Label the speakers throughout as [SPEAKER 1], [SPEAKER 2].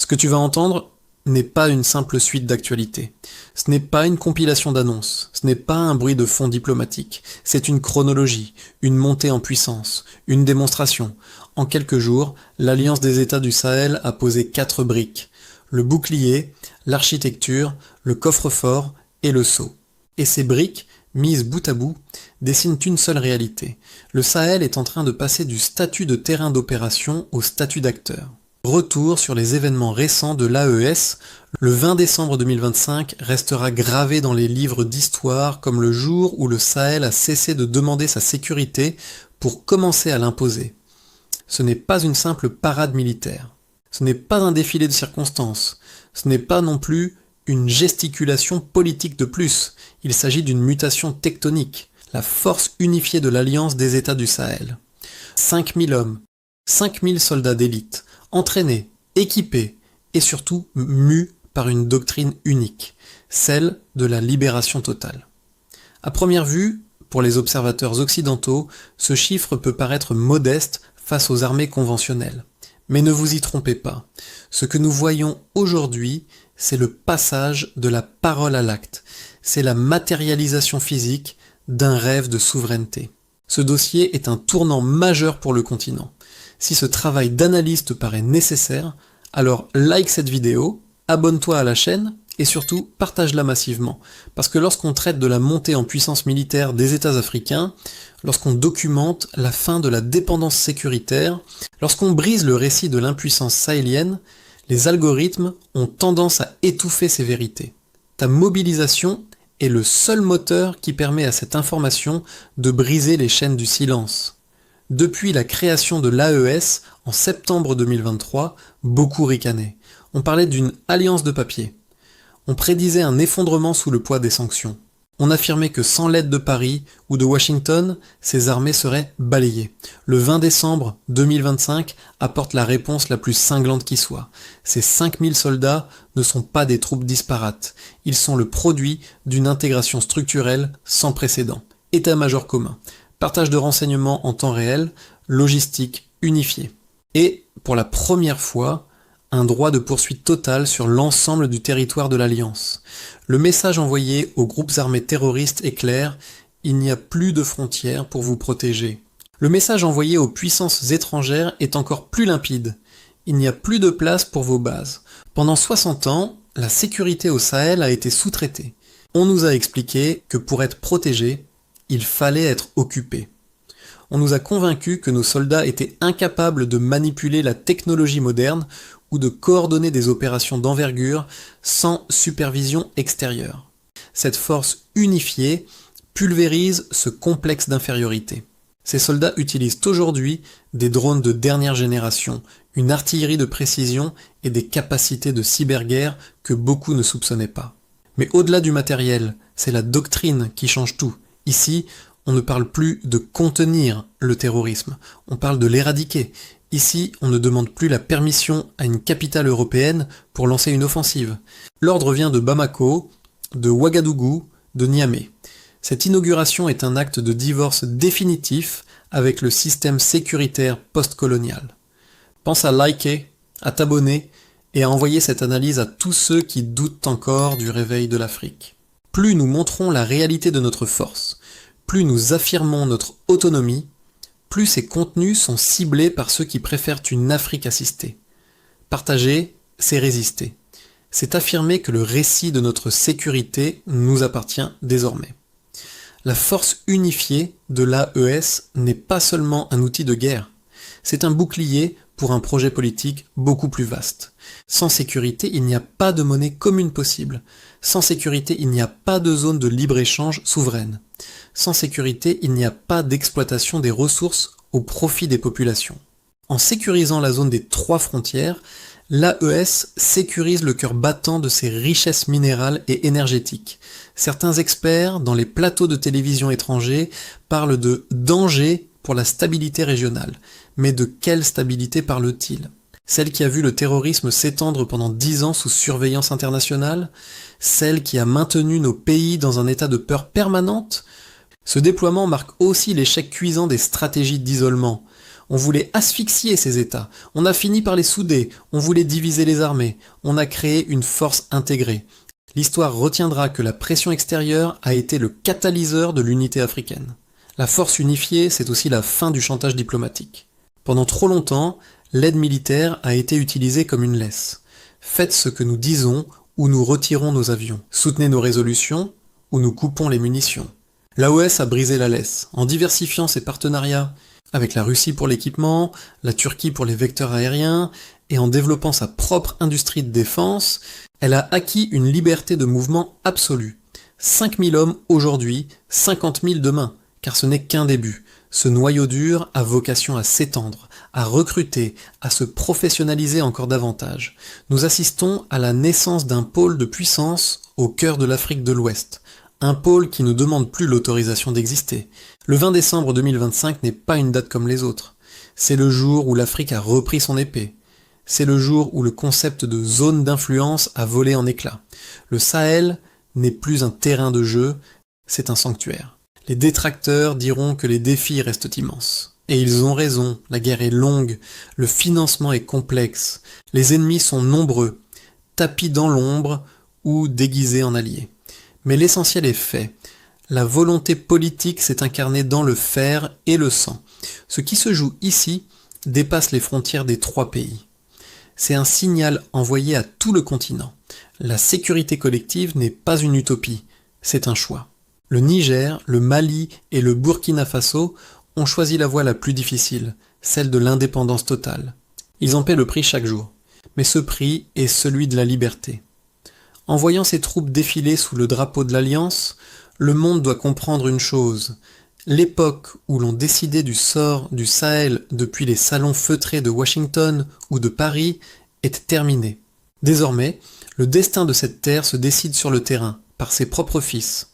[SPEAKER 1] Ce que tu vas entendre n'est pas une simple suite d'actualités. Ce n'est pas une compilation d'annonces, ce n'est pas un bruit de fond diplomatique, c'est une chronologie, une montée en puissance, une démonstration. En quelques jours, l'Alliance des États du Sahel a posé 4 briques. Le bouclier, l'architecture, le coffre-fort et le sceau. Et ces briques, mises bout à bout, dessinent une seule réalité. Le Sahel est en train de passer du statut de terrain d'opération au statut d'acteur. Retour sur les événements récents de l'AES, le 20 décembre 2025 restera gravé dans les livres d'histoire comme le jour où le Sahel a cessé de demander sa sécurité pour commencer à l'imposer. Ce n'est pas une simple parade militaire, ce n'est pas un défilé de circonstances, ce n'est pas non plus une gesticulation politique de plus, il s'agit d'une mutation tectonique, la force unifiée de l'Alliance des États du Sahel. 5000 hommes, 5000 soldats d'élite, entraînés, équipés et surtout mus par une doctrine unique, celle de la libération totale. À première vue, pour les observateurs occidentaux, ce chiffre peut paraître modeste face aux armées conventionnelles. Mais ne vous y trompez pas, ce que nous voyons aujourd'hui, c'est le passage de la parole à l'acte, c'est la matérialisation physique d'un rêve de souveraineté. Ce dossier est un tournant majeur pour le continent. Si ce travail d'analyse te paraît nécessaire, alors like cette vidéo, abonne-toi à la chaîne et surtout partage-la massivement. Parce que lorsqu'on traite de la montée en puissance militaire des États africains, lorsqu'on documente la fin de la dépendance sécuritaire, lorsqu'on brise le récit de l'impuissance sahélienne, les algorithmes ont tendance à étouffer ces vérités. Ta mobilisation est le seul moteur qui permet à cette information de briser les chaînes du silence. Depuis la création de l'AES en septembre 2023, beaucoup ricanaient. On parlait d'une alliance de papier. On prédisait un effondrement sous le poids des sanctions. On affirmait que sans l'aide de Paris ou de Washington, ces armées seraient balayées. Le 20 décembre 2025 apporte la réponse la plus cinglante qui soit. Ces 5000 soldats ne sont pas des troupes disparates. Ils sont le produit d'une intégration structurelle sans précédent. État-major commun. Partage de renseignements en temps réel, logistique unifiée. Et, pour la première fois, un droit de poursuite total sur l'ensemble du territoire de l'Alliance. Le message envoyé aux groupes armés terroristes est clair, il n'y a plus de frontières pour vous protéger. Le message envoyé aux puissances étrangères est encore plus limpide, il n'y a plus de place pour vos bases. Pendant 60 ans, la sécurité au Sahel a été sous-traitée. On nous a expliqué que pour être protégé, il fallait être occupé. On nous a convaincus que nos soldats étaient incapables de manipuler la technologie moderne ou de coordonner des opérations d'envergure sans supervision extérieure. Cette force unifiée pulvérise ce complexe d'infériorité. Ces soldats utilisent aujourd'hui des drones de dernière génération, une artillerie de précision et des capacités de cyberguerre que beaucoup ne soupçonnaient pas. Mais au-delà du matériel, c'est la doctrine qui change tout. Ici, on ne parle plus de contenir le terrorisme, on parle de l'éradiquer. Ici, on ne demande plus la permission à une capitale européenne pour lancer une offensive. L'ordre vient de Bamako, de Ouagadougou, de Niamey. Cette inauguration est un acte de divorce définitif avec le système sécuritaire post-colonial. Pense à liker, à t'abonner et à envoyer cette analyse à tous ceux qui doutent encore du réveil de l'Afrique. Plus nous montrons la réalité de notre force, plus nous affirmons notre autonomie, plus ces contenus sont ciblés par ceux qui préfèrent une Afrique assistée. Partager, c'est résister. C'est affirmer que le récit de notre sécurité nous appartient désormais. La force unifiée de l'AES n'est pas seulement un outil de guerre, c'est un bouclier pour un projet politique beaucoup plus vaste. Sans sécurité, il n'y a pas de monnaie commune possible. Sans sécurité, il n'y a pas de zone de libre-échange souveraine. Sans sécurité, il n'y a pas d'exploitation des ressources au profit des populations. En sécurisant la zone des 3 frontières, l'AES sécurise le cœur battant de ses richesses minérales et énergétiques. Certains experts, dans les plateaux de télévision étrangers, parlent de danger pour la stabilité régionale. Mais de quelle stabilité parle-t-il ? Celle qui a vu le terrorisme s'étendre pendant 10 ans sous surveillance internationale ? Celle qui a maintenu nos pays dans un état de peur permanente ? Ce déploiement marque aussi l'échec cuisant des stratégies d'isolement. On voulait asphyxier ces États. On a fini par les souder. On voulait diviser les armées. On a créé une force intégrée. L'histoire retiendra que la pression extérieure a été le catalyseur de l'unité africaine. La force unifiée, c'est aussi la fin du chantage diplomatique. Pendant trop longtemps, l'aide militaire a été utilisée comme une laisse. Faites ce que nous disons ou nous retirons nos avions. Soutenez nos résolutions ou nous coupons les munitions. L'AOS a brisé la laisse en diversifiant ses partenariats avec la Russie pour l'équipement, la Turquie pour les vecteurs aériens, et en développant sa propre industrie de défense, elle a acquis une liberté de mouvement absolue. 5000 hommes aujourd'hui, 50 000 demain, car ce n'est qu'un début. Ce noyau dur a vocation à s'étendre, à recruter, à se professionnaliser encore davantage. Nous assistons à la naissance d'un pôle de puissance au cœur de l'Afrique de l'Ouest. Un pôle qui ne demande plus l'autorisation d'exister. Le 20 décembre 2025 n'est pas une date comme les autres. C'est le jour où l'Afrique a repris son épée. C'est le jour où le concept de zone d'influence a volé en éclats. Le Sahel n'est plus un terrain de jeu, c'est un sanctuaire. Les détracteurs diront que les défis restent immenses. Et ils ont raison, la guerre est longue, le financement est complexe, les ennemis sont nombreux, tapis dans l'ombre ou déguisés en alliés. Mais l'essentiel est fait. La volonté politique s'est incarnée dans le fer et le sang. Ce qui se joue ici dépasse les frontières des 3 pays. C'est un signal envoyé à tout le continent. La sécurité collective n'est pas une utopie, c'est un choix. Le Niger, le Mali et le Burkina Faso ont choisi la voie la plus difficile, celle de l'indépendance totale. Ils en paient le prix chaque jour, mais ce prix est celui de la liberté. En voyant ces troupes défiler sous le drapeau de l'Alliance, le monde doit comprendre une chose. L'époque où l'on décidait du sort du Sahel depuis les salons feutrés de Washington ou de Paris est terminée. Désormais, le destin de cette terre se décide sur le terrain, par ses propres fils.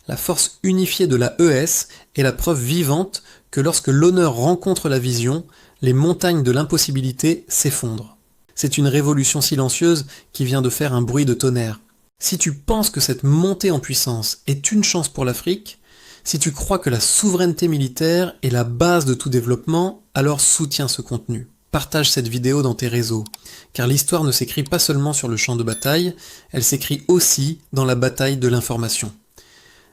[SPEAKER 1] La force unifiée de la ES est la preuve vivante que lorsque l'honneur rencontre la vision, les montagnes de l'impossibilité s'effondrent. C'est une révolution silencieuse qui vient de faire un bruit de tonnerre. Si tu penses que cette montée en puissance est une chance pour l'Afrique, si tu crois que la souveraineté militaire est la base de tout développement, alors soutiens ce contenu. Partage cette vidéo dans tes réseaux, car l'histoire ne s'écrit pas seulement sur le champ de bataille, elle s'écrit aussi dans la bataille de l'information.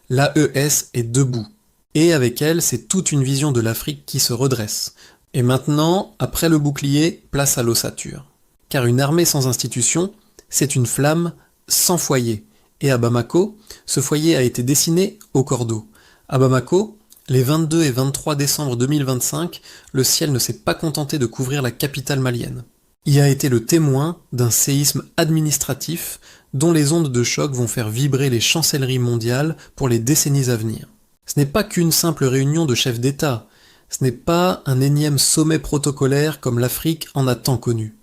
[SPEAKER 1] L'AES est debout, et avec elle, c'est toute une vision de l'Afrique qui se redresse. Et maintenant, après le bouclier, place à l'ossature. Car une armée sans institution, c'est une flamme sans foyer. Et à Bamako, ce foyer a été dessiné au cordeau. À Bamako, les 22 et 23 décembre 2025, le ciel ne s'est pas contenté de couvrir la capitale malienne. Il a été le témoin d'un séisme administratif dont les ondes de choc vont faire vibrer les chancelleries mondiales pour les décennies à venir. Ce n'est pas qu'une simple réunion de chefs d'État, ce n'est pas un énième sommet protocolaire comme l'Afrique en a tant connu.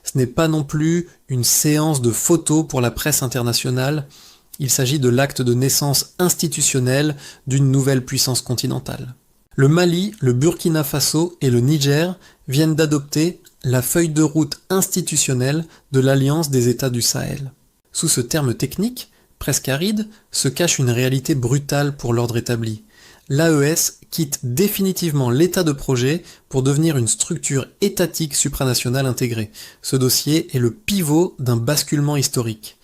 [SPEAKER 1] Ce n'est pas non plus une séance de photos pour la presse internationale, il s'agit de l'acte de naissance institutionnelle d'une nouvelle puissance continentale. Le Mali, le Burkina Faso et le Niger viennent d'adopter la feuille de route institutionnelle de l'Alliance des États du Sahel. Sous ce terme technique, presque aride, se cache une réalité brutale pour l'ordre établi. L'AES quitte définitivement l'état de projet pour devenir une structure étatique supranationale intégrée. Ce dossier est le pivot d'un basculement historique.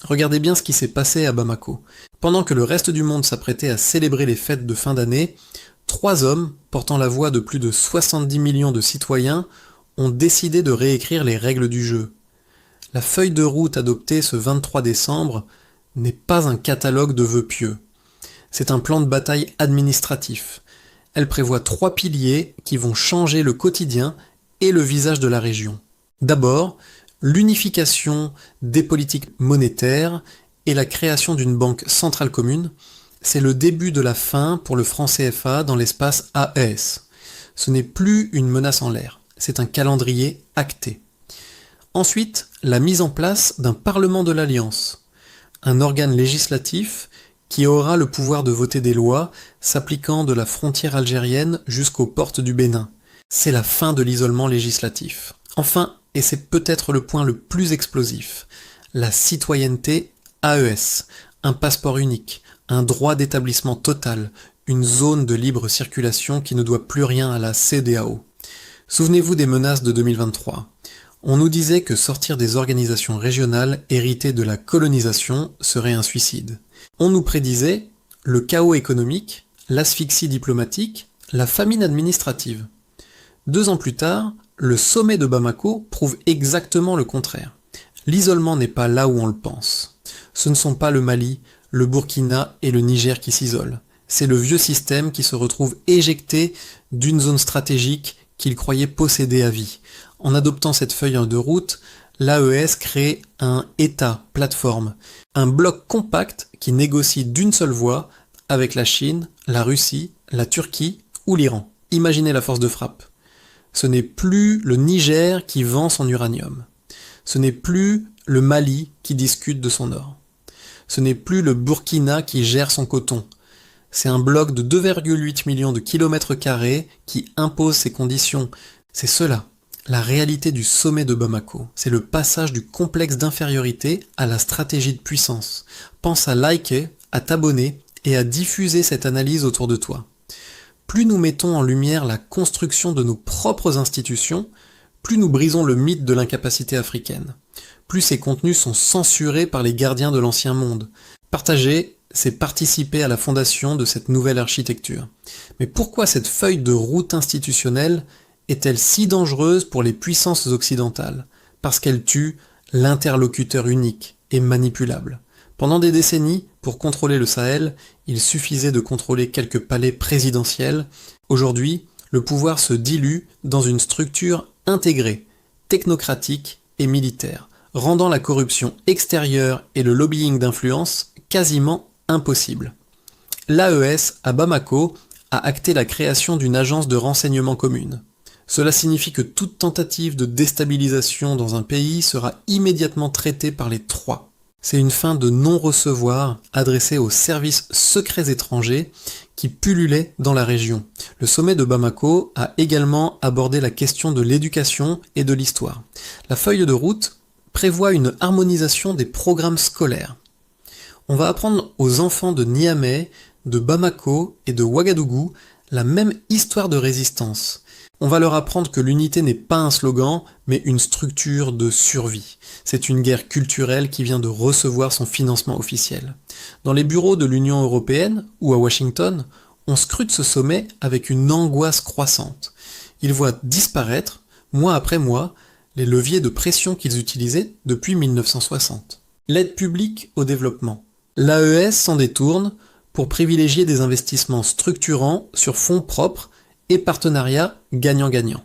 [SPEAKER 1] Regardez bien ce qui s'est passé à Bamako. Pendant que le reste du monde s'apprêtait à célébrer les fêtes de fin d'année, 3 hommes, portant la voix de plus de 70 millions de citoyens, ont décidé de réécrire les règles du jeu. La feuille de route adoptée ce 23 décembre n'est pas un catalogue de vœux pieux. C'est un plan de bataille administratif. Elle prévoit 3 piliers qui vont changer le quotidien et le visage de la région. D'abord, l'unification des politiques monétaires et la création d'une banque centrale commune, c'est le début de la fin pour le franc CFA dans l'espace AES. Ce n'est plus une menace en l'air, c'est un calendrier acté. Ensuite, la mise en place d'un Parlement de l'Alliance, un organe législatif qui aura le pouvoir de voter des lois s'appliquant de la frontière algérienne jusqu'aux portes du Bénin. C'est la fin de l'isolement législatif. Enfin, et c'est peut-être le point le plus explosif, la citoyenneté AES, un passeport unique, un droit d'établissement total, une zone de libre circulation qui ne doit plus rien à la CEDEAO. Souvenez-vous des menaces de 2023. On nous disait que sortir des organisations régionales héritées de la colonisation serait un suicide. On nous prédisait le chaos économique, l'asphyxie diplomatique, la famine administrative. 2 ans plus tard, le sommet de Bamako prouve exactement le contraire. L'isolement n'est pas là où on le pense. Ce ne sont pas le Mali, le Burkina et le Niger qui s'isolent. C'est le vieux système qui se retrouve éjecté d'une zone stratégique qu'il croyait posséder à vie. En adoptant cette feuille de route, l'AES crée un État plateforme, un bloc compact qui négocie d'une seule voix avec la Chine, la Russie, la Turquie ou l'Iran. Imaginez la force de frappe. Ce n'est plus le Niger qui vend son uranium. Ce n'est plus le Mali qui discute de son or. Ce n'est plus le Burkina qui gère son coton. C'est un bloc de 2,8 millions de kilomètres carrés qui impose ses conditions. C'est cela, la réalité du sommet de Bamako. C'est le passage du complexe d'infériorité à la stratégie de puissance. Pense à liker, à t'abonner et à diffuser cette analyse autour de toi. Plus nous mettons en lumière la construction de nos propres institutions, plus nous brisons le mythe de l'incapacité africaine. Plus ces contenus sont censurés par les gardiens de l'ancien monde. Partager, c'est participer à la fondation de cette nouvelle architecture. Mais pourquoi cette feuille de route institutionnelle est-elle si dangereuse pour les puissances occidentales? Parce qu'elle tue l'interlocuteur unique et manipulable. Pendant des décennies, pour contrôler le Sahel, il suffisait de contrôler quelques palais présidentiels. Aujourd'hui, le pouvoir se dilue dans une structure intégrée, technocratique et militaire, rendant la corruption extérieure et le lobbying d'influence quasiment impossible. L'AES à Bamako a acté la création d'une agence de renseignement commune. Cela signifie que toute tentative de déstabilisation dans un pays sera immédiatement traitée par les 3. C'est une fin de non-recevoir adressée aux services secrets étrangers qui pullulaient dans la région. Le sommet de Bamako a également abordé la question de l'éducation et de l'histoire. La feuille de route prévoit une harmonisation des programmes scolaires. On va apprendre aux enfants de Niamey, de Bamako et de Ouagadougou la même histoire de résistance. On va leur apprendre que l'unité n'est pas un slogan, mais une structure de survie. C'est une guerre culturelle qui vient de recevoir son financement officiel. Dans les bureaux de l'Union européenne ou à Washington, on scrute ce sommet avec une angoisse croissante. Ils voient disparaître, mois après mois, les leviers de pression qu'ils utilisaient depuis 1960. L'aide publique au développement. L'AES s'en détourne pour privilégier des investissements structurants sur fonds propres et partenariats gagnant-gagnant.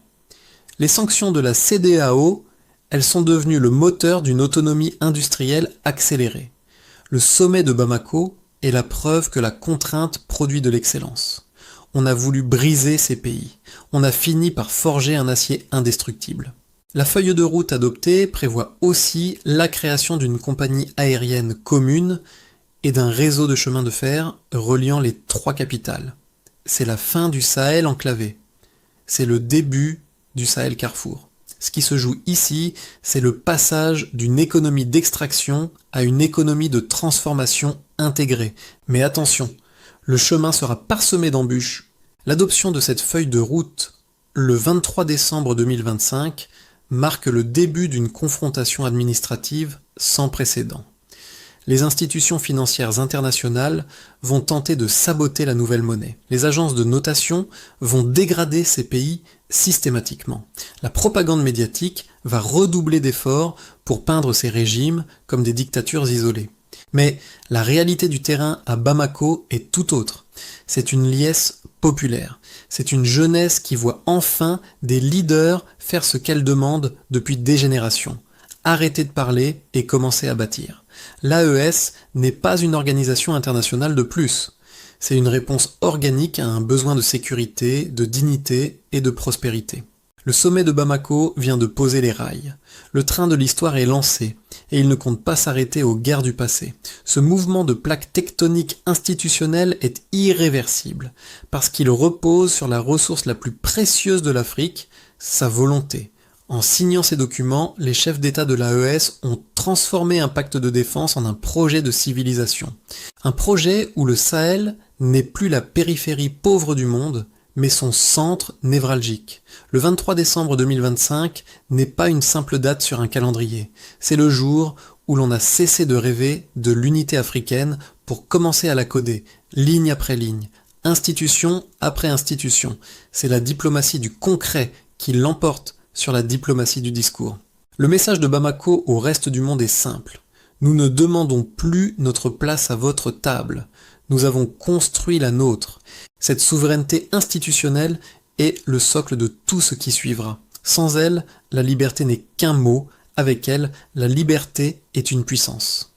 [SPEAKER 1] Les sanctions de la CEDEAO, elles sont devenues le moteur d'une autonomie industrielle accélérée. Le sommet de Bamako est la preuve que la contrainte produit de l'excellence. On a voulu briser ces pays. On a fini par forger un acier indestructible. La feuille de route adoptée prévoit aussi la création d'une compagnie aérienne commune et d'un réseau de chemins de fer reliant les 3 capitales. C'est la fin du Sahel enclavé. C'est le début du Sahel Carrefour. Ce qui se joue ici, c'est le passage d'une économie d'extraction à une économie de transformation intégrée. Mais attention, le chemin sera parsemé d'embûches. L'adoption de cette feuille de route le 23 décembre 2025 marque le début d'une confrontation administrative sans précédent. Les institutions financières internationales vont tenter de saboter la nouvelle monnaie. Les agences de notation vont dégrader ces pays systématiquement. La propagande médiatique va redoubler d'efforts pour peindre ces régimes comme des dictatures isolées. Mais la réalité du terrain à Bamako est tout autre. C'est une liesse populaire. C'est une jeunesse qui voit enfin des leaders faire ce qu'elle demande depuis des générations. Arrêter de parler et commencer à bâtir. L'AES n'est pas une organisation internationale de plus. C'est une réponse organique à un besoin de sécurité, de dignité et de prospérité. Le sommet de Bamako vient de poser les rails. Le train de l'histoire est lancé, et il ne compte pas s'arrêter aux guerres du passé. Ce mouvement de plaque tectonique institutionnelle est irréversible, parce qu'il repose sur la ressource la plus précieuse de l'Afrique, sa volonté. En signant ces documents, les chefs d'État de l'AES ont transformé un pacte de défense en un projet de civilisation. Un projet où le Sahel n'est plus la périphérie pauvre du monde, mais son centre névralgique. Le 23 décembre 2025 n'est pas une simple date sur un calendrier. C'est le jour où l'on a cessé de rêver de l'unité africaine pour commencer à la coder, ligne après ligne, institution après institution. C'est la diplomatie du concret qui l'emporte sur la diplomatie du discours. Le message de Bamako au reste du monde est simple. Nous ne demandons plus notre place à votre table. Nous avons construit la nôtre. Cette souveraineté institutionnelle est le socle de tout ce qui suivra. Sans elle, la liberté n'est qu'un mot. Avec elle, la liberté est une puissance.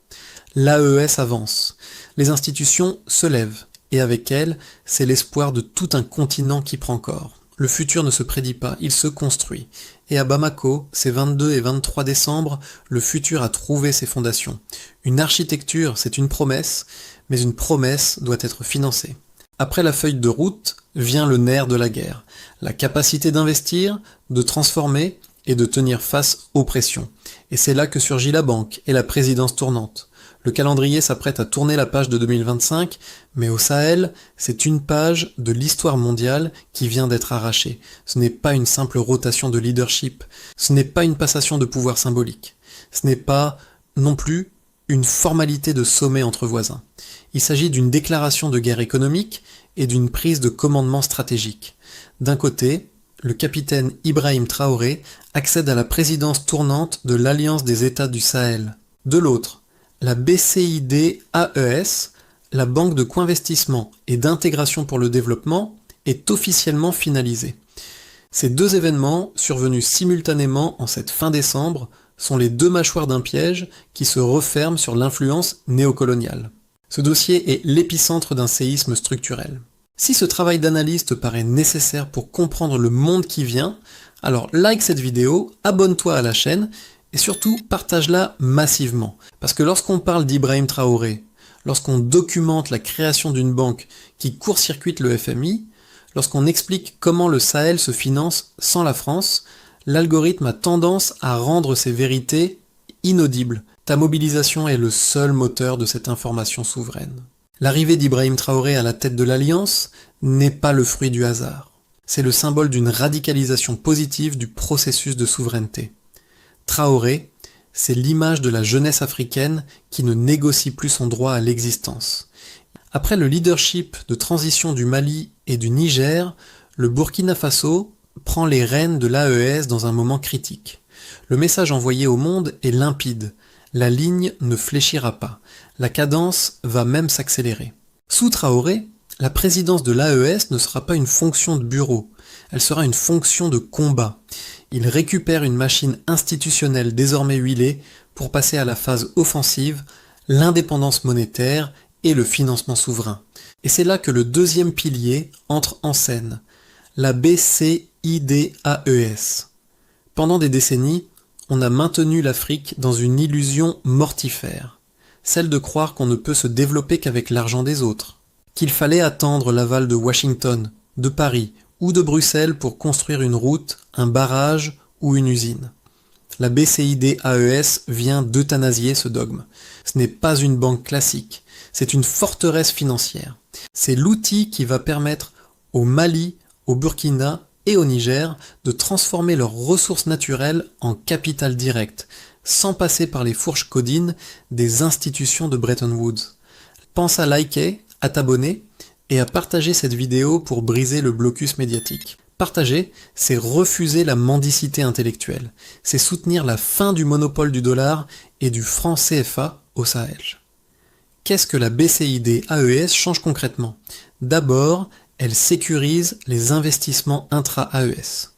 [SPEAKER 1] L'AES avance. Les institutions se lèvent. Et avec elles, c'est l'espoir de tout un continent qui prend corps. Le futur ne se prédit pas, il se construit. Et à Bamako, ces 22 et 23 décembre, le futur a trouvé ses fondations. Une architecture, c'est une promesse, mais une promesse doit être financée. Après la feuille de route, vient le nerf de la guerre. La capacité d'investir, de transformer et de tenir face aux pressions. Et c'est là que surgit la banque et la présidence tournante. Le calendrier s'apprête à tourner la page de 2025, mais au Sahel, c'est une page de l'histoire mondiale qui vient d'être arrachée. Ce n'est pas une simple rotation de leadership, ce n'est pas une passation de pouvoir symbolique, ce n'est pas non plus une formalité de sommet entre voisins. Il s'agit d'une déclaration de guerre économique et d'une prise de commandement stratégique. D'un côté, le capitaine Ibrahim Traoré accède à la présidence tournante de l'Alliance des États du Sahel. De l'autre, la BCID-AES, la Banque de co-investissement et d'intégration pour le développement, est officiellement finalisée. Ces deux événements, survenus simultanément en cette fin décembre, sont les deux mâchoires d'un piège qui se referment sur l'influence néocoloniale. Ce dossier est l'épicentre d'un séisme structurel. Si ce travail d'analyse te paraît nécessaire pour comprendre le monde qui vient, alors like cette vidéo, abonne-toi à la chaîne et surtout partage-la massivement. Parce que lorsqu'on parle d'Ibrahim Traoré, lorsqu'on documente la création d'une banque qui court-circuite le FMI, lorsqu'on explique comment le Sahel se finance sans la France, l'algorithme a tendance à rendre ces vérités inaudibles. Ta mobilisation est le seul moteur de cette information souveraine. L'arrivée d'Ibrahim Traoré à la tête de l'Alliance n'est pas le fruit du hasard. C'est le symbole d'une radicalisation positive du processus de souveraineté. Traoré, c'est l'image de la jeunesse africaine qui ne négocie plus son droit à l'existence. Après le leadership de transition du Mali et du Niger, le Burkina Faso prend les rênes de l'AES dans un moment critique. Le message envoyé au monde est limpide. La ligne ne fléchira pas. La cadence va même s'accélérer. Sous Traoré, la présidence de l'AES ne sera pas une fonction de bureau. Elle sera une fonction de combat. Il récupère une machine institutionnelle désormais huilée pour passer à la phase offensive, l'indépendance monétaire et le financement souverain. Et c'est là que le deuxième pilier entre en scène, la BCIDAES. Pendant des décennies, on a maintenu l'Afrique dans une illusion mortifère, celle de croire qu'on ne peut se développer qu'avec l'argent des autres, qu'il fallait attendre l'aval de Washington, de Paris ou de Bruxelles pour construire une route, un barrage ou une usine. La BCID-AES vient d'euthanasier ce dogme. Ce n'est pas une banque classique, c'est une forteresse financière. C'est l'outil qui va permettre au Mali, au Burkina et au Niger de transformer leurs ressources naturelles en capital direct, sans passer par les fourches codines des institutions de Bretton Woods. Pense à liker, à t'abonner et à partager cette vidéo pour briser le blocus médiatique. Partager, c'est refuser la mendicité intellectuelle, c'est soutenir la fin du monopole du dollar et du franc CFA au Sahel. Qu'est-ce que la BCID-AES change concrètement ? D'abord, elle sécurise les investissements intra-AES.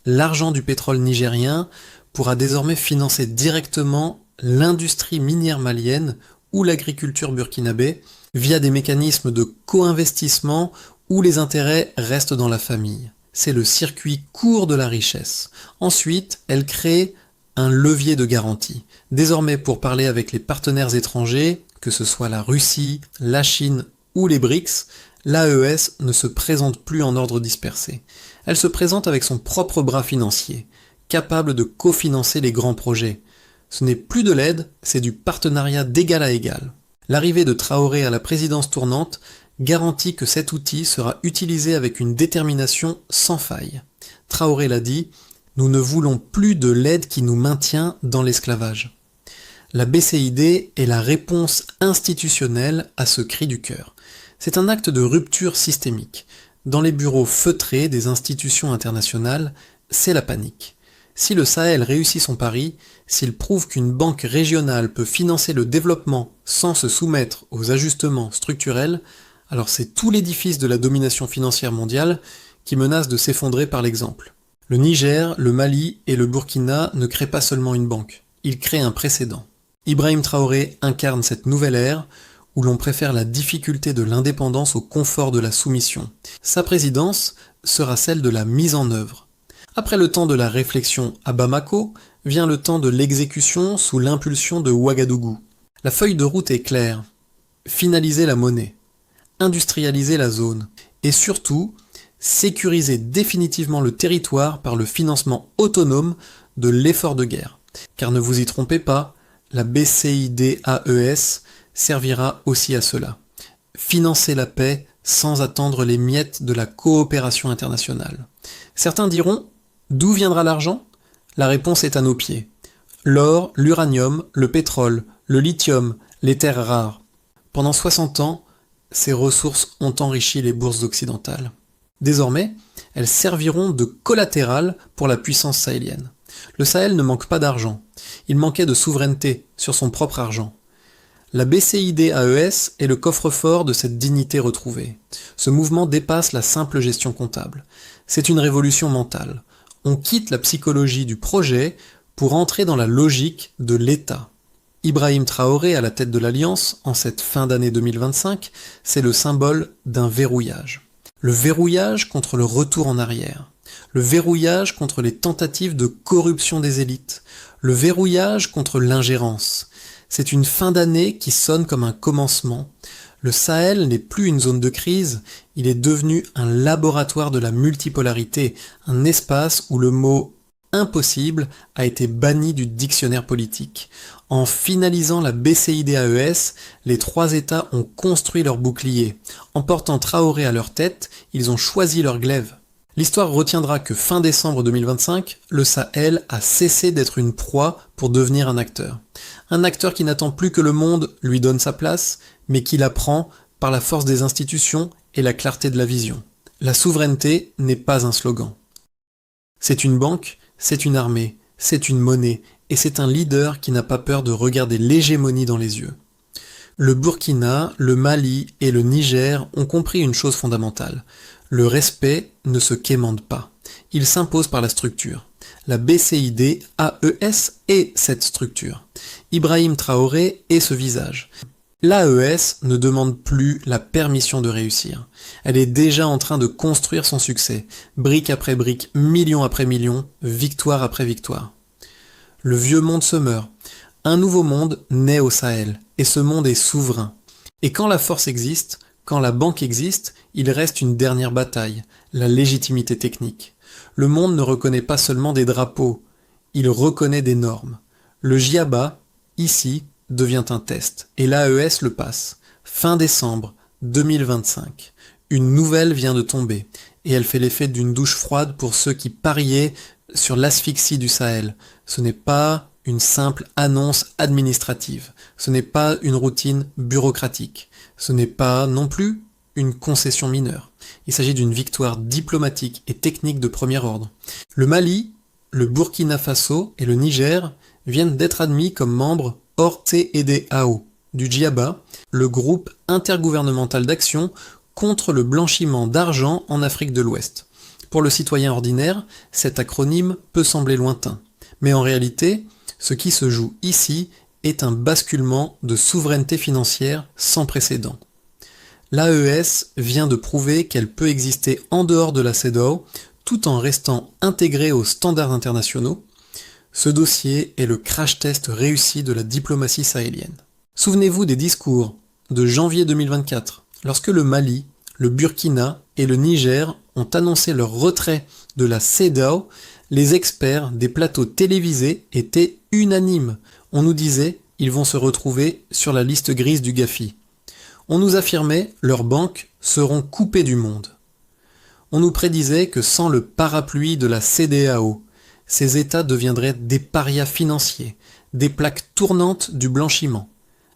[SPEAKER 1] L'argent du pétrole nigérien pourra désormais financer directement l'industrie minière malienne ou l'agriculture burkinabé via des mécanismes de co-investissement où les intérêts restent dans la famille. C'est le circuit court de la richesse. Ensuite, elle crée un levier de garantie. Désormais, pour parler avec les partenaires étrangers, que ce soit la Russie, la Chine ou les BRICS, l'AES ne se présente plus en ordre dispersé. Elle se présente avec son propre bras financier, capable de cofinancer les grands projets. Ce n'est plus de l'aide, c'est du partenariat d'égal à égal. L'arrivée de Traoré à la présidence tournante garantit que cet outil sera utilisé avec une détermination sans faille. Traoré l'a dit, nous ne voulons plus de l'aide qui nous maintient dans l'esclavage. La BCID est la réponse institutionnelle à ce cri du cœur. C'est un acte de rupture systémique. Dans les bureaux feutrés des institutions internationales, c'est la panique. Si le Sahel réussit son pari, s'il prouve qu'une banque régionale peut financer le développement sans se soumettre aux ajustements structurels, alors c'est tout l'édifice de la domination financière mondiale qui menace de s'effondrer par l'exemple. Le Niger, le Mali et le Burkina ne créent pas seulement une banque, ils créent un précédent. Ibrahim Traoré incarne cette nouvelle ère où l'on préfère la difficulté de l'indépendance au confort de la soumission. Sa présidence sera celle de la mise en œuvre. Après le temps de la réflexion à Bamako, vient le temps de l'exécution sous l'impulsion de Ouagadougou. La feuille de route est claire. Finaliser la monnaie, industrialiser la zone, et surtout, sécuriser définitivement le territoire par le financement autonome de l'effort de guerre. Car ne vous y trompez pas, la BCID-AES servira aussi à cela. Financer la paix sans attendre les miettes de la coopération internationale. Certains diront, d'où viendra l'argent ? La réponse est à nos pieds. L'or, l'uranium, le pétrole, le lithium, les terres rares. Pendant 60 ans, ces ressources ont enrichi les bourses occidentales. Désormais, elles serviront de collatéral pour la puissance sahélienne. Le Sahel ne manque pas d'argent. Il manquait de souveraineté sur son propre argent. La BCID-AES est le coffre-fort de cette dignité retrouvée. Ce mouvement dépasse la simple gestion comptable. C'est une révolution mentale. On quitte la psychologie du projet pour entrer dans la logique de l'État. Ibrahim Traoré à la tête de l'Alliance, en cette fin d'année 2025, c'est le symbole d'un verrouillage. Le verrouillage contre le retour en arrière. Le verrouillage contre les tentatives de corruption des élites. Le verrouillage contre l'ingérence. C'est une fin d'année qui sonne comme un commencement. Le Sahel n'est plus une zone de crise, il est devenu un laboratoire de la multipolarité, un espace où le mot impossible a été banni du dictionnaire politique. En finalisant la BCID-AES, les trois États ont construit leur bouclier. En portant Traoré à leur tête, ils ont choisi leur glaive. L'histoire retiendra que fin décembre 2025, le Sahel a cessé d'être une proie pour devenir un acteur. Un acteur qui n'attend plus que le monde lui donne sa place, mais qui la prend par la force des institutions et la clarté de la vision. La souveraineté n'est pas un slogan. C'est une banque, c'est une armée, c'est une monnaie, et c'est un leader qui n'a pas peur de regarder l'hégémonie dans les yeux. Le Burkina, le Mali et le Niger ont compris une chose fondamentale. Le respect ne se quémande pas. Il s'impose par la structure. La BCID-AES est cette structure. Ibrahim Traoré est ce visage. L'AES ne demande plus la permission de réussir. Elle est déjà en train de construire son succès, brique après brique, million après million, victoire après victoire. Le vieux monde se meurt. Un nouveau monde naît au Sahel, et ce monde est souverain. Et quand la force existe, quand la banque existe, il reste une dernière bataille, la légitimité technique. Le monde ne reconnaît pas seulement des drapeaux, il reconnaît des normes. Le djiaba, ici, devient un test, et l'AES le passe. Fin décembre 2025. Une nouvelle vient de tomber, et elle fait l'effet d'une douche froide pour ceux qui pariaient sur l'asphyxie du Sahel. Ce n'est pas une simple annonce administrative, ce n'est pas une routine bureaucratique, ce n'est pas non plus une concession mineure. Il s'agit d'une victoire diplomatique et technique de premier ordre. Le Mali, le Burkina Faso et le Niger viennent d'être admis comme membres hors CEDEAO du djiaba, le groupe intergouvernemental d'action contre le blanchiment d'argent en Afrique de l'Ouest. Pour le citoyen ordinaire, cet acronyme peut sembler lointain, mais en réalité, ce qui se joue ici est un basculement de souveraineté financière sans précédent. L'AES vient de prouver qu'elle peut exister en dehors de la CEDEAO tout en restant intégrée aux standards internationaux. Ce dossier est le crash test réussi de la diplomatie sahélienne. Souvenez-vous des discours de janvier 2024, lorsque le Mali, le Burkina et le Niger ont annoncé leur retrait de la CEDEAO. Les experts des plateaux télévisés étaient unanimes. On nous disait, ils vont se retrouver sur la liste grise du GAFI. On nous affirmait leurs banques seront coupées du monde. On nous prédisait que sans le parapluie de la CEDEAO, ces États deviendraient des parias financiers, des plaques tournantes du blanchiment.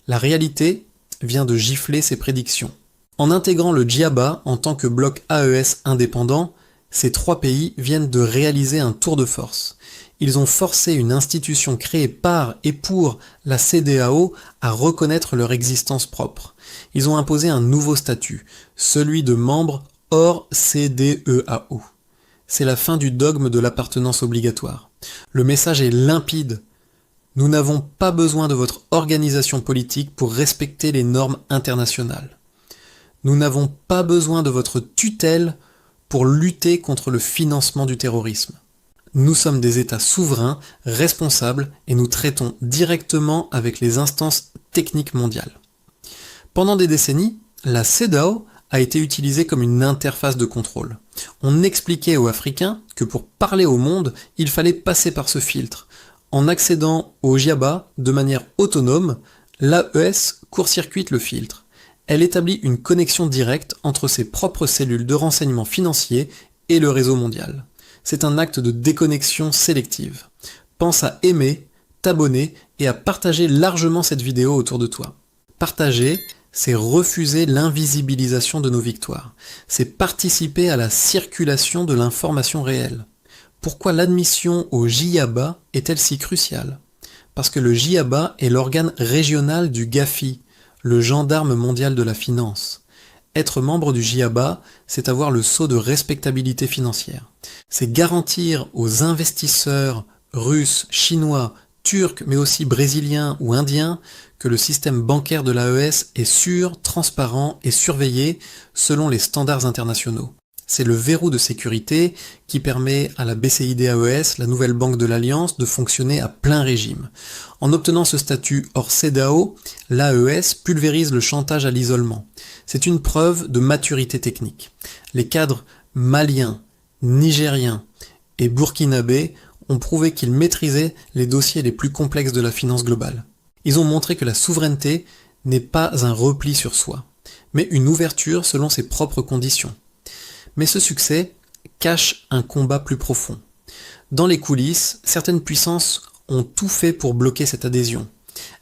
[SPEAKER 1] La réalité vient de gifler ces prédictions. En intégrant le GIABA en tant que bloc AES indépendant, ces trois pays viennent de réaliser un tour de force. Ils ont forcé une institution créée par et pour la CEDEAO à reconnaître leur existence propre. Ils ont imposé un nouveau statut, celui de membre hors CEDEAO. C'est la fin du dogme de l'appartenance obligatoire. Le message est limpide. Nous n'avons pas besoin de votre organisation politique pour respecter les normes internationales. Nous n'avons pas besoin de votre tutelle pour lutter contre le financement du terrorisme. Nous sommes des États souverains, responsables, et nous traitons directement avec les instances techniques mondiales. Pendant des décennies, la CEDEAO a été utilisée comme une interface de contrôle. On expliquait aux Africains que pour parler au monde, il fallait passer par ce filtre. En accédant au GIABA de manière autonome, l'AES court-circuite le filtre. Elle établit une connexion directe entre ses propres cellules de renseignement financier et le réseau mondial. C'est un acte de déconnexion sélective. Pense à aimer, t'abonner et à partager largement cette vidéo autour de toi. Partager, c'est refuser l'invisibilisation de nos victoires. C'est participer à la circulation de l'information réelle. Pourquoi l'admission au GIABA est-elle si cruciale? Parce que le GIABA est l'organe régional du GAFI, le gendarme mondial de la finance. Être membre du GIABA, c'est avoir le sceau de respectabilité financière. C'est garantir aux investisseurs russes, chinois, turcs, mais aussi brésiliens ou indiens que le système bancaire de l'AES est sûr, transparent et surveillé selon les standards internationaux. C'est le verrou de sécurité qui permet à la BCID-AES, la nouvelle banque de l'Alliance, de fonctionner à plein régime. En obtenant ce statut hors CEDEAO, l'AES pulvérise le chantage à l'isolement. C'est une preuve de maturité technique. Les cadres maliens, nigériens et burkinabés ont prouvé qu'ils maîtrisaient les dossiers les plus complexes de la finance globale. Ils ont montré que la souveraineté n'est pas un repli sur soi, mais une ouverture selon ses propres conditions. Mais ce succès cache un combat plus profond. Dans les coulisses, certaines puissances ont tout fait pour bloquer cette adhésion.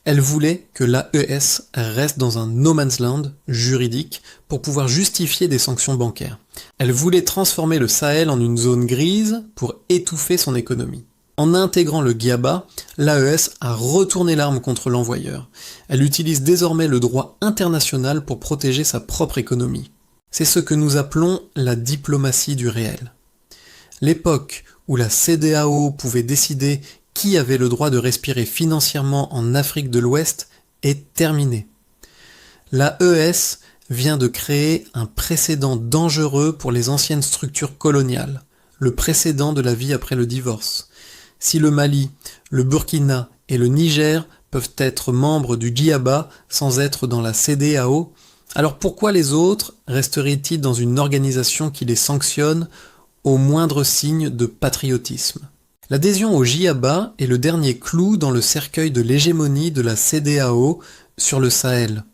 [SPEAKER 1] Elles voulaient que l'AES reste dans un no man's land juridique pour pouvoir justifier des sanctions bancaires. Elles voulaient transformer le Sahel en une zone grise pour étouffer son économie. En intégrant le GIABA, l'AES a retourné l'arme contre l'envoyeur. Elle utilise désormais le droit international pour protéger sa propre économie. C'est ce que nous appelons la diplomatie du réel. L'époque où la CEDEAO pouvait décider qui avait le droit de respirer financièrement en Afrique de l'Ouest est terminée. L'AES vient de créer un précédent dangereux pour les anciennes structures coloniales, le précédent de la vie après le divorce. Si le Mali, le Burkina et le Niger peuvent être membres du GIABA sans être dans la CEDEAO, alors pourquoi les autres resteraient-ils dans une organisation qui les sanctionne au moindre signe de patriotisme? L'adhésion au GIABA est le dernier clou dans le cercueil de l'hégémonie de la CEDEAO sur le Sahel.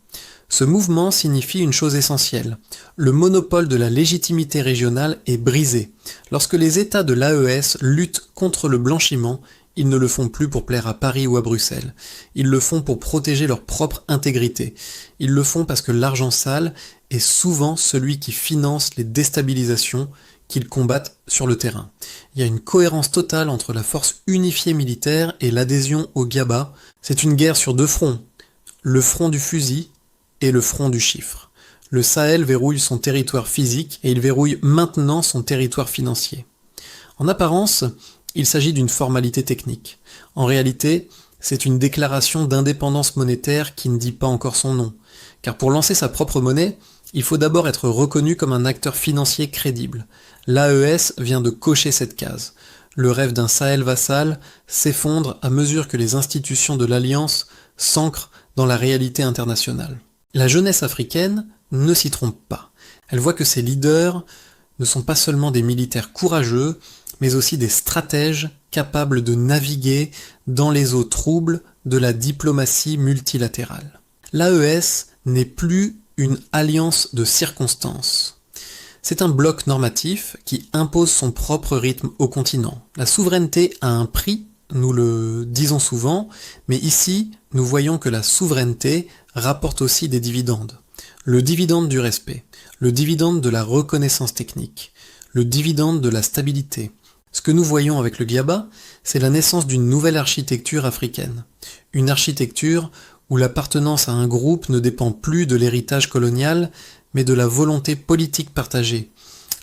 [SPEAKER 1] Ce mouvement signifie une chose essentielle. Le monopole de la légitimité régionale est brisé. Lorsque les États de l'AES luttent contre le blanchiment, ils ne le font plus pour plaire à Paris ou à Bruxelles. Ils le font pour protéger leur propre intégrité. Ils le font parce que l'argent sale est souvent celui qui finance les déstabilisations qu'ils combattent sur le terrain. Il y a une cohérence totale entre la force unifiée militaire et l'adhésion au GIABA. C'est une guerre sur deux fronts. Le front du fusil et le front du chiffre. Le Sahel verrouille son territoire physique et il verrouille maintenant son territoire financier. En apparence, il s'agit d'une formalité technique. En réalité, c'est une déclaration d'indépendance monétaire qui ne dit pas encore son nom. Car pour lancer sa propre monnaie, il faut d'abord être reconnu comme un acteur financier crédible. L'AES vient de cocher cette case. Le rêve d'un Sahel vassal s'effondre à mesure que les institutions de l'Alliance s'ancrent dans la réalité internationale. La jeunesse africaine ne s'y trompe pas. Elle voit que ses leaders ne sont pas seulement des militaires courageux, mais aussi des stratèges capables de naviguer dans les eaux troubles de la diplomatie multilatérale. L'AES n'est plus une alliance de circonstances. C'est un bloc normatif qui impose son propre rythme au continent. La souveraineté a un prix, nous le disons souvent, mais ici, nous voyons que la souveraineté rapporte aussi des dividendes. Le dividende du respect, le dividende de la reconnaissance technique, le dividende de la stabilité. Ce que nous voyons avec le GIABA, c'est la naissance d'une nouvelle architecture africaine. Une architecture où l'appartenance à un groupe ne dépend plus de l'héritage colonial, mais de la volonté politique partagée.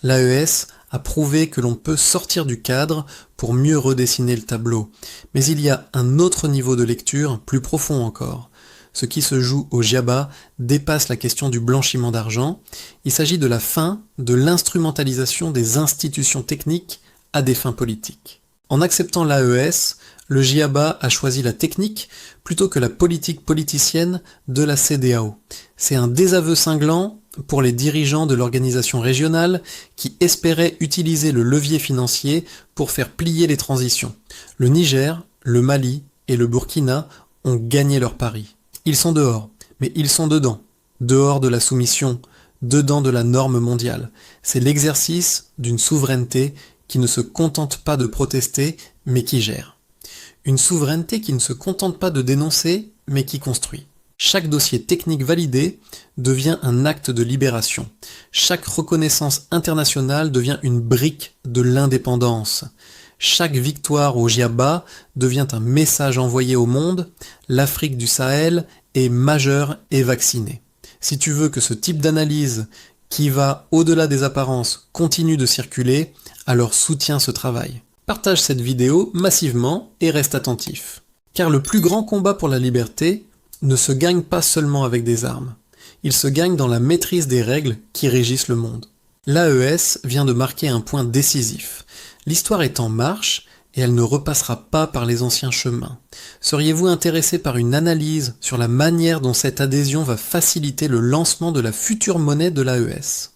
[SPEAKER 1] L'AES a prouvé que l'on peut sortir du cadre pour mieux redessiner le tableau. Mais il y a un autre niveau de lecture, plus profond encore. Ce qui se joue au GIABA dépasse la question du blanchiment d'argent. Il s'agit de la fin de l'instrumentalisation des institutions techniques à des fins politiques. En acceptant l'AES, le GIABA a choisi la technique plutôt que la politique politicienne de la CEDEAO. C'est un désaveu cinglant pour les dirigeants de l'organisation régionale qui espéraient utiliser le levier financier pour faire plier les transitions. Le Niger, le Mali et le Burkina ont gagné leur pari. Ils sont dehors, mais ils sont dedans. Dehors de la soumission, dedans de la norme mondiale. C'est l'exercice d'une souveraineté qui ne se contente pas de protester, mais qui gère. Une souveraineté qui ne se contente pas de dénoncer, mais qui construit. Chaque dossier technique validé devient un acte de libération. Chaque reconnaissance internationale devient une brique de l'indépendance. Chaque victoire au GIABA devient un message envoyé au monde. L'Afrique du Sahel est majeure et vaccinée. Si tu veux que ce type d'analyse qui va au-delà des apparences continue de circuler, alors soutiens ce travail. Partage cette vidéo massivement et reste attentif. Car le plus grand combat pour la liberté ne se gagne pas seulement avec des armes. Il se gagne dans la maîtrise des règles qui régissent le monde. L'AES vient de marquer un point décisif. L'histoire est en marche et elle ne repassera pas par les anciens chemins. Seriez-vous intéressé par une analyse sur la manière dont cette adhésion va faciliter le lancement de la future monnaie de l'AES ?